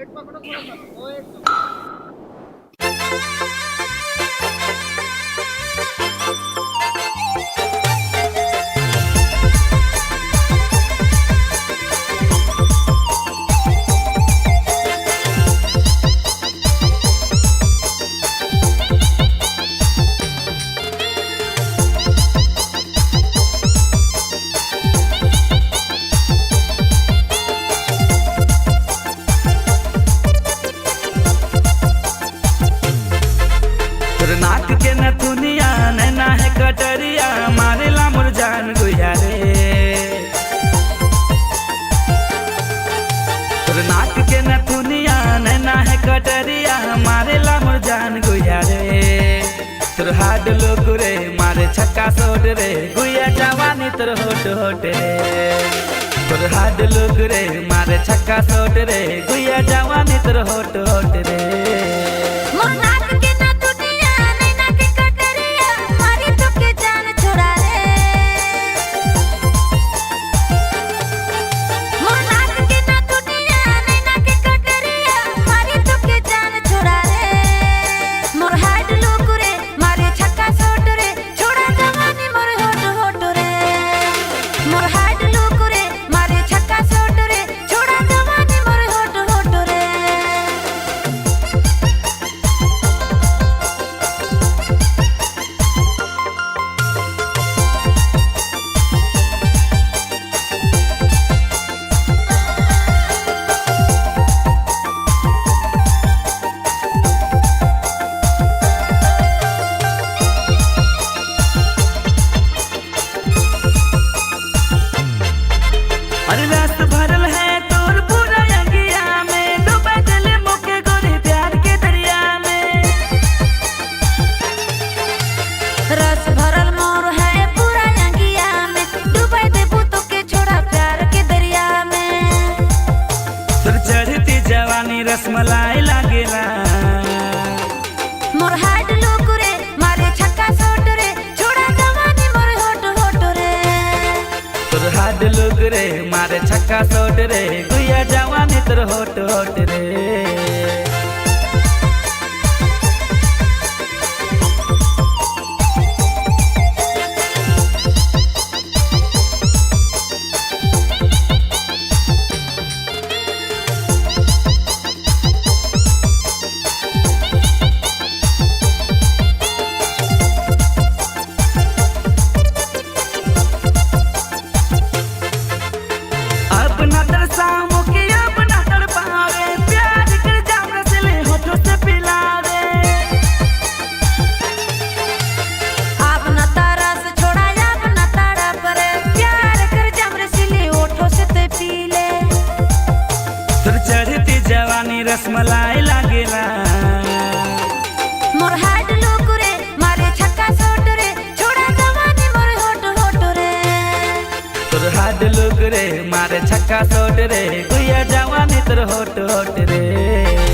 एक पकड़ो थोड़ा सा वो एक नाक के नथुनिया नैना है कटरिया मारेला मुरझान गुया रे। तोर नाक के नथुनिया नैना है कटरिया मारेला मुरझान गुया रे। तोर हाड लोग रे मारे छक्का सोट रे गुया जवानी तोर होट होट रे। तोर हाड लोग रे मारे छक्का सोट रे गुया जवानी तोर होट होट रे। अरे रस भरल है तोर पूरा अंगिया में डूबा दिल मुके गोरी प्यार के दरिया में। रस भरल मोर है पूरा अंगिया में डूबा दे पुतो के छोड़ा प्यार के दरिया में। तोर चढ़ती जवानी रसमलाई लागेला मोर हाड लोग रे मारे छक्का सोट रे छोड़ा जवानी मोर होट होट रे। तोर हाड लोग रे मारे छक्का सोट रे गुया जवानी तोर होट होट रे। अपना तरसामो के अपना तड़पावे प्यार कर जाम रसले होठों से पिलावे। अपना तरस छोड़ा अपना ताड़ा पर प्यार कर जम रसीली ओठों से ते पी ले। तोर चढ़ती जवानी रसमलाई लागेला मोर हाड लोग रे मारे छक्का सोट रे छोड़ा जवानी मोर होट होट रे। तोर हाड लोग रे मारे छक्का सोट रे गुया जवानी तोर होट होट रे।